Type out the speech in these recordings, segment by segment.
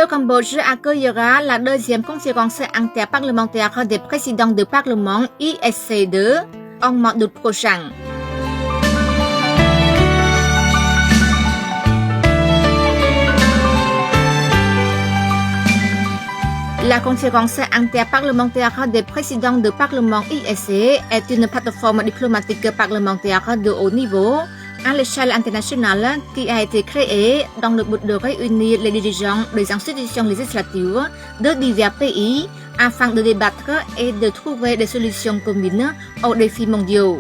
Le Cambodge accueillera la deuxième conférence interparlementaire des présidents de parlement ISC2 en mois d'août prochain. La conférence interparlementaire des présidents de parlement ISC est une plateforme diplomatique parlementaire de haut niveau à l'échelle internationale qui a été créée dans le but de réunir les dirigeants des institutions législatives de divers pays afin de débattre et de trouver des solutions communes aux défis mondiaux.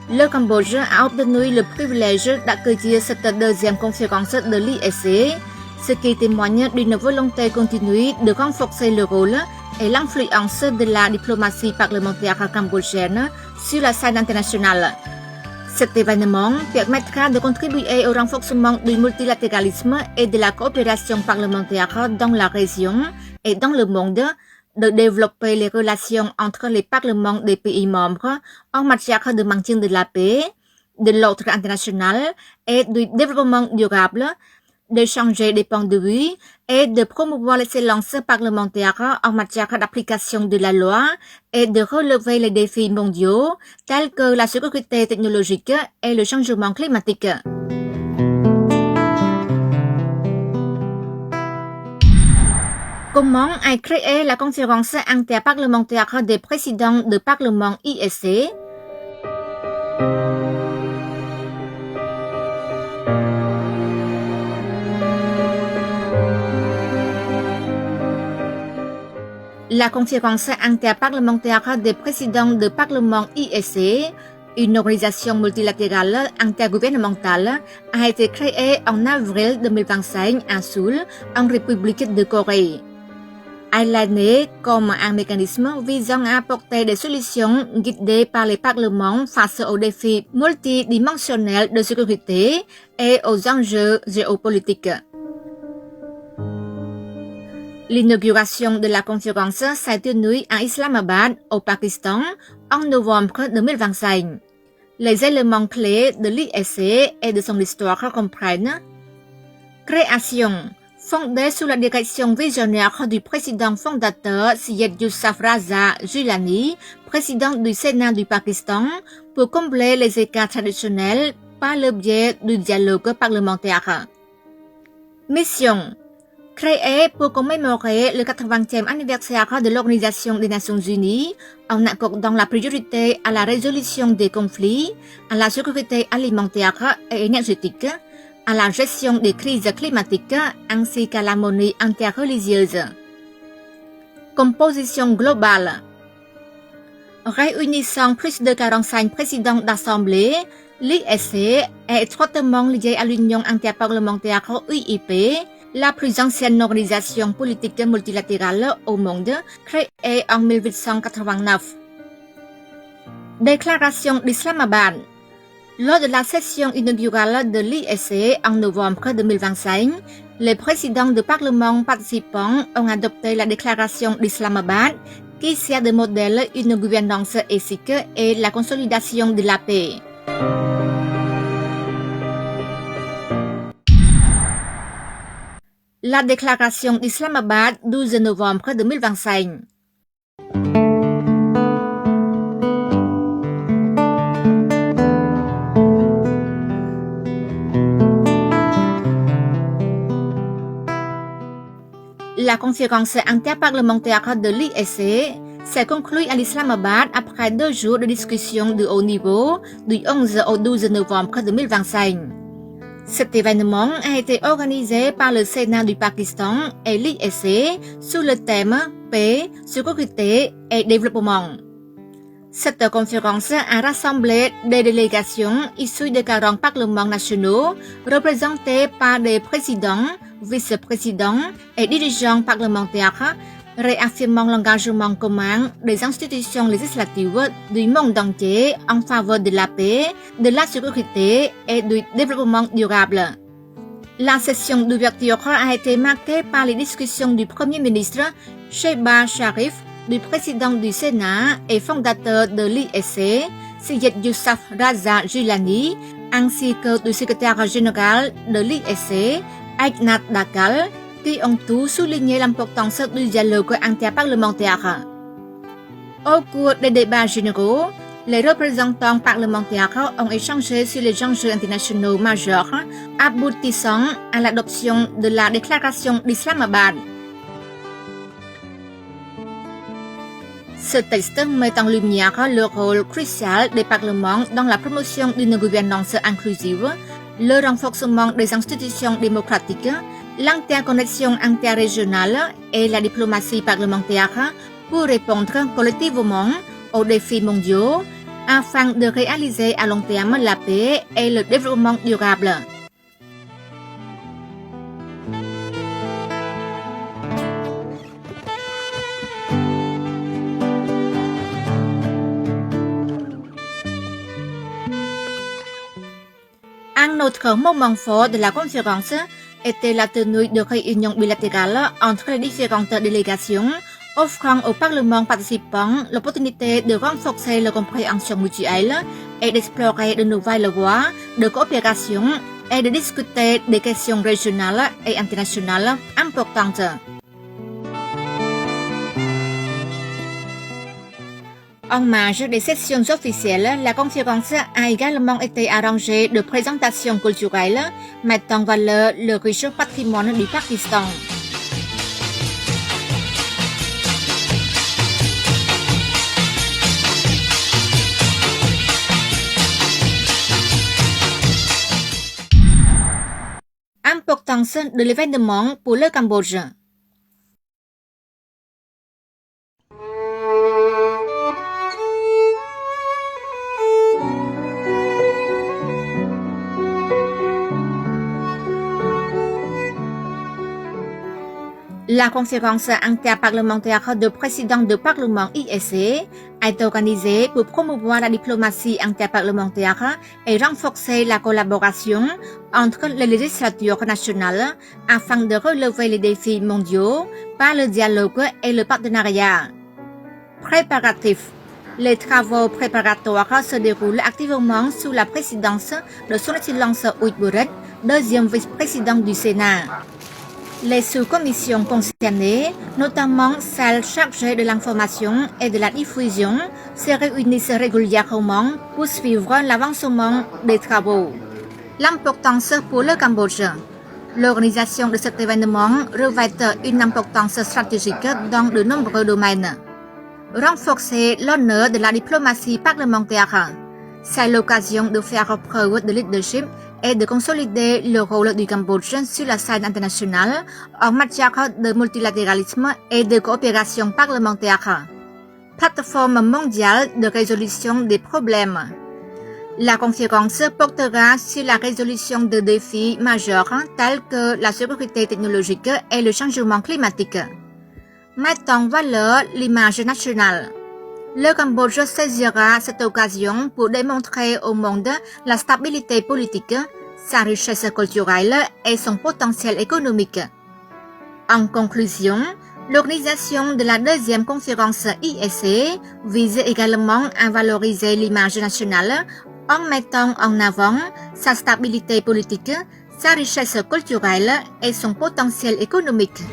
Le Cambodge a obtenu le privilège d'accueillir cette deuxième conférence de l'ISC, ce qui témoigne d'une volonté continue de renforcer le rôle et l'influence de la diplomatie parlementaire cambodgienne sur la scène internationale. Cet événement permettra de contribuer au renforcement du multilatéralisme et de la coopération parlementaire dans la région et dans le monde, de développer les relations entre les parlements des pays membres en matière de maintien de la paix, de l'ordre international et du développement durable, d'échanger des points de vue et de promouvoir l'excellence parlementaire en matière d'application de la loi et de relever les défis mondiaux tels que la sécurité technologique et le changement climatique. Comment est créée la conférence interparlementaire des présidents de parlement ISC? La conférence interparlementaire des présidents de parlement ISC, une organisation multilatérale intergouvernementale, a été créée en avril 2025 à Séoul, en République de Corée. Elle est née comme un mécanisme visant à apporter des solutions guidées par les parlements face aux défis multidimensionnels de sécurité et aux enjeux géopolitiques. L'inauguration de la conférence s'est tenue à Islamabad, au Pakistan, en novembre 2025. Les éléments clés de l'ISC et de son histoire comprennent création, fondée sous la direction visionnaire du président fondateur Syed Yousaf Raza Gilani, président du Sénat du Pakistan, pour combler les écarts traditionnels par le biais du dialogue parlementaire. Mission, créée pour commémorer le 80e anniversaire de l'Organisation des Nations Unies en accordant la priorité à la résolution des conflits, à la sécurité alimentaire et énergétique, à la gestion des crises climatiques ainsi qu'à l'harmonie interreligieuse. Composition globale. Réunissant plus de 45 présidents d'assemblée, l'ISC est étroitement lié à l'Union interparlementaire UIP, la plus ancienne organisation politique multilatérale au monde, créée en 1889. Déclaration d'Islamabad. Lors de la session inaugurale de l'ISC en novembre 2025, les présidents de parlement participants ont adopté la déclaration d'Islamabad qui sert de modèle une gouvernance éthique et la consolidation de la paix. La déclaration d'Islamabad 12 novembre 2025. La conférence interparlementaire de l'ISC s'est conclue à l'Islamabad après 2 jours de discussion de haut niveau du 11 au 12 novembre 2025. Cet événement a été organisé par le Sénat du Pakistan et l'ISC sous le thème Paix, sécurité et développement. Cette conférence a rassemblé des délégations issues de 40 parlements nationaux représentés par des présidents, vice-présidents et dirigeants parlementaires, réaffirmant l'engagement commun des institutions législatives du monde entier en faveur de la paix, de la sécurité et du développement durable. La session d'ouverture a été marquée par les discussions du Premier ministre Shehbaz Sharif, du président du Sénat et fondateur de l'ISC, Syed Yousaf Raza Gilani, ainsi que du secrétaire général de l'ISC, Ajnat Dakal, qui ont tous souligné l'importance du dialogue interparlementaire. Au cours des débats généraux, les représentants parlementaires ont échangé sur les enjeux internationaux majeurs, aboutissant à l'adoption de la déclaration d'Islamabad. Ce texte met en lumière le rôle crucial des parlements dans la promotion d'une gouvernance inclusive, le renforcement des institutions démocratiques, l'interconnexion interrégionale et la diplomatie parlementaire pour répondre collectivement aux défis mondiaux afin de réaliser à long terme la paix et le développement durable. Un autre moment fort de la conférence était la tenue de réunions bilatérales entre les différentes délégations, offrant aux parlements participants l'opportunité de renforcer la compréhension mutuelle et d'explorer de nouvelles voies de coopération et de discuter des questions régionales et internationales importantes. En marge des sessions officielles, la conférence a également été arrangée de présentations culturelles mettant en valeur le riche patrimoine du Pakistan. Importance de l'événement pour le Cambodge. La conférence interparlementaire de présidents de parlement IEC a été organisée pour promouvoir la diplomatie interparlementaire et renforcer la collaboration entre les législatures nationales afin de relever les défis mondiaux par le dialogue et le partenariat. Préparatif. Les travaux préparatoires se déroulent activement sous la présidence de Son Excellence Ui Buret, deuxième vice-président du Sénat. Les sous-commissions concernées, notamment celles chargées de l'information et de la diffusion, se réunissent régulièrement pour suivre l'avancement des travaux. L'importance pour le Cambodge. L'organisation de cet événement revêt une importance stratégique dans de nombreux domaines. Renforcer l'honneur de la diplomatie parlementaire. C'est l'occasion de faire preuve de leadership et de consolider le rôle du Cambodge sur la scène internationale en matière de multilatéralisme et de coopération parlementaire. Plateforme mondiale de résolution des problèmes. La conférence portera sur la résolution de défis majeurs tels que la sécurité technologique et le changement climatique. Mettant en valeur l'image nationale. Le Cambodge saisira cette occasion pour démontrer au monde la stabilité politique, sa richesse culturelle et son potentiel économique. En conclusion, l'organisation de la deuxième conférence IEC vise également à valoriser l'image nationale en mettant en avant sa stabilité politique, sa richesse culturelle et son potentiel économique.